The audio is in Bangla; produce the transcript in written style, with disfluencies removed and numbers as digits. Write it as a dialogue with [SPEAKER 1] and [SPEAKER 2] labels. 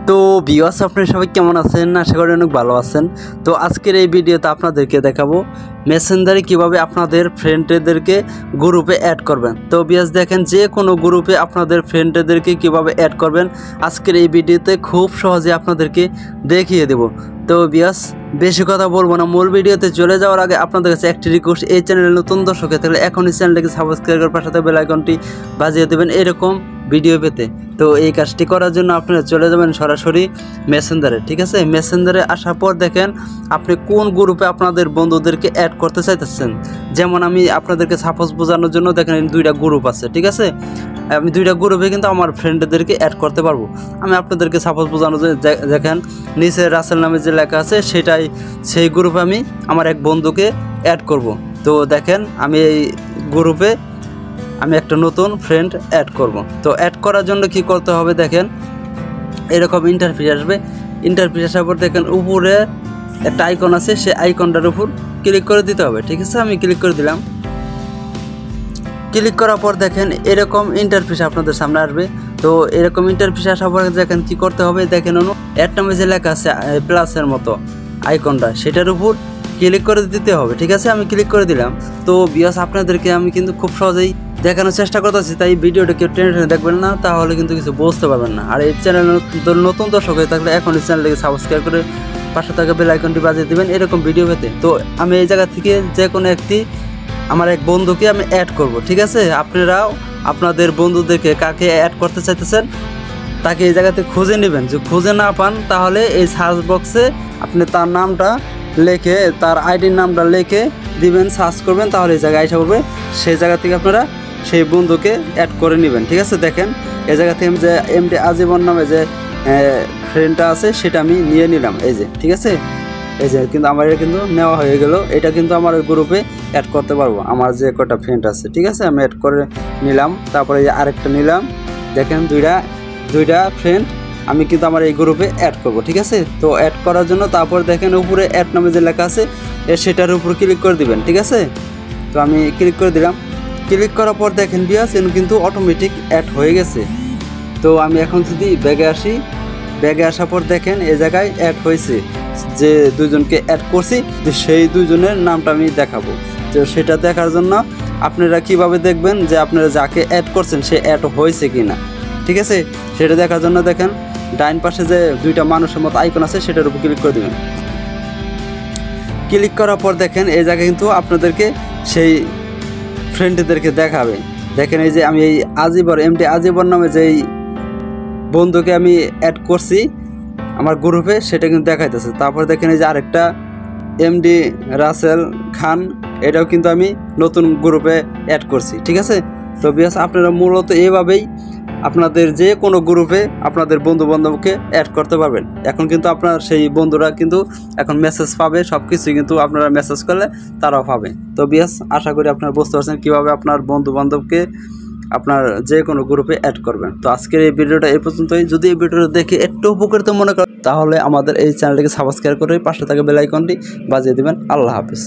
[SPEAKER 1] তো ভিউয়ার্স আপনারা সবাই কেমন আছেন? আশা করি অনেক ভালো আছেন। তো আজকের এই ভিডিওতে আপনাদেরকে দেখাবো মেসেঞ্জারে কিভাবে আপনাদের ফ্রেন্ডদেরকে গ্রুপে অ্যাড করবেন। তো ভিউয়ার্স দেখেন, যে কোনো গ্রুপে আপনাদের ফ্রেন্ডদেরকে কিভাবে অ্যাড করবেন আজকের এই ভিডিওতে খুব সহজে আপনাদেরকে দেখিয়ে দেব। তো ভিউয়ার্স বেশি কথা বলবো না, মূল ভিডিওতে চলে যাওয়ার আগে আপনাদের কাছে একটি রিকোয়েস্ট, এই চ্যানেলে নতুন দর্শক হয়ে থাকলে এখনই চ্যানেলটাকে সাবস্ক্রাইব করে পাশে বেল আইকনটি বাজিয়ে দেবেন এরকম ভিডিও পেতে। তো এই কাজটি করার জন্য আপনারা চলে যাবেন সরাসরি মেসেঞ্জারে, ঠিক আছে? মেসেঞ্জারে আসার পর দেখেন আপনি কোন গ্রুপে আপনাদের বন্ধুদেরকে অ্যাড করতে চাইতেছেন। যেমন আমি আপনাদেরকে সাপোজ বোঝানোর জন্য দেখেন দুইটা গ্রুপ আছে, ঠিক আছে? আমি দুইটা গ্রুপে কিন্তু আমার ফ্রেন্ডদেরকে অ্যাড করতে পারবো। আমি আপনাদেরকে সাপোজ বোঝানোর জন্য দেখেন নিচে রাসেল নামে যে লেখা আছে সেই গ্রুপে আমি আমার এক বন্ধুকে অ্যাড করব। তো দেখেন আমি এই গ্রুপে আমি একটা নতুন ফ্রেন্ড অ্যাড করব। তো অ্যাড করার জন্য কি করতে হবে দেখেন, এরকম ইন্টারফেস আসবে। ইন্টারফেস আসার পর দেখেন উপরে একটা আইকন আছে, সেই আইকনটার উপর ক্লিক করে দিতে হবে, ঠিক আছে? আমি ক্লিক করে দিলাম। ক্লিক করার পর দেখেন এরকম ইন্টারফেস আপনাদের সামনে আসবে। তো এরকম ইন্টারফেস আসার পর দেখেন কি করতে হবে দেখেন, অ্যাড নামে যে লেখা আছে প্লাসের মতো আইকনটা, সেটার উপর ক্লিক করে দিতে হবে, ঠিক আছে? আমি ক্লিক করে দিলাম। তো ভিউয়ার্স আপনাদেরকে আমি কিন্তু খুব সহজেই দেখানোর চেষ্টা করতেছি, তাই ভিডিওটা কেউ টেনে টেনে দেখবেন না, তাহলে কিন্তু কিছু বুঝতে পারবেন না। আর এই চ্যানেল নতুন দর্শক হয়ে থাকলে এখন এই চ্যানেলটাকে সাবস্ক্রাইব করে পাশে থাকা বেল আইকনটি বাজিয়ে দেবেন এরকম ভিডিও পেতে। তো আমি এই জায়গা থেকে যে কোনো একটি আমার এক বন্ধুকে আমি অ্যাড করব, ঠিক আছে? আপনারাও আপনাদের বন্ধুদেরকে কাকে অ্যাড করতে চাইতেছেন তাকে এই জায়গাতে খুঁজে নেবেন। যদি খুঁজে না পান তাহলে এই সার্চ বক্সে আপনি তার নামটা লিখে, তার আইডির নামটা লিখে দিবেন, সার্চ করবেন, তাহলে এই জায়গায় আসা পড়বে। সেই জায়গা থেকে আপনারা সেই বন্ধুকে অ্যাড করে নেবেন, ঠিক আছে? দেখেন এই জায়গা থেকে যে এমডি আজীবন নামে যে ফ্রেন্ডটা আছে সেটা আমি নিয়ে নিলাম, এই যে, ঠিক আছে? এই যে কিন্তু আমার এটা কিন্তু নেওয়া হয়ে গেল। এটা কিন্তু আমার ওই গ্রুপে অ্যাড করতে পারবো, আমার যে কটা ফ্রেন্ড আছে, ঠিক আছে? আমি অ্যাড করে নিলাম। তারপরে এই আরেকটা নিলাম, দেখেন দুইটা ফ্রেন্ড আমি কিন্তু আমার এই গ্রুপে অ্যাড করব, ঠিক আছে? তো অ্যাড করার জন্য তারপর দেখেন উপরে অ্যাড নামে যে লেখা আছে সেটার উপর ক্লিক করে দিবেন, ঠিক আছে? তো আমি ক্লিক করে দিলাম। ক্লিক করার পর দেখেন ভিউয়ার্স কিন্তু অটোমেটিক অ্যাড হয়ে গেছে। তো আমি এখন যদি ব্যাগে আসি, ব্যাগে আসার পর দেখেন এই জায়গায় অ্যাড হয়েছে, যে দুজনকে অ্যাড করছি সেই দুজনের নামটা আমি দেখাবো। তো সেটা দেখার জন্য আপনারা কিভাবে দেখবেন যে আপনারা যাকে অ্যাড করছেন সে অ্যাড হয়েছে কি না, ঠিক আছে? সেটা দেখার জন্য দেখেন ডাইন পাশে যে দুইটা মানুষের মতো আইকন আছে সেটার উপর ক্লিক করে দেবেন। ক্লিক করার পর দেখেন এই জায়গায় কিন্তু আপনাদেরকে সেই ফ্রেন্ডদেরকে দেখাবে। দেখেন এই যে আমি এই এমডি আজিবর নামে যেই বন্ধুকে আমি অ্যাড করছি আমার গ্রুপে সেটা কিন্তু দেখাইতেছে। তারপর দেখেন এই যে আরেকটা এমডি রাসেল খান, এটাও কিন্তু আমি নতুন গ্রুপে অ্যাড করছি, ঠিক আছে? তো ভিউয়ার্স আপনারা মূলত এইভাবেই আপনাদের যে কোনো গ্রুপে আপনাদের বন্ধু বান্ধবকে অ্যাড করতে পারবেন। এখন কিন্তু আপনার সেই বন্ধুরা কিন্তু এখন মেসেজ পাবে, সব কিছুই কিন্তু আপনারা মেসেজ করলে তারাও পাবে। তো ভিউয়ার্স আশা করি আপনারা বুঝতে পারছেন কীভাবে আপনার বন্ধু বান্ধবকে আপনার যে কোনো গ্রুপে অ্যাড করবেন। তো আজকের এই ভিডিওটা এই পর্যন্তই। যদি এই ভিডিওটা দেখে একটু উপকৃত মনে করেন তাহলে আমাদের এই চ্যানেলটিকে সাবস্ক্রাইব করে পাশে থাকা বেল আইকনটি বাজিয়ে দেবেন। আল্লাহ হাফেজ।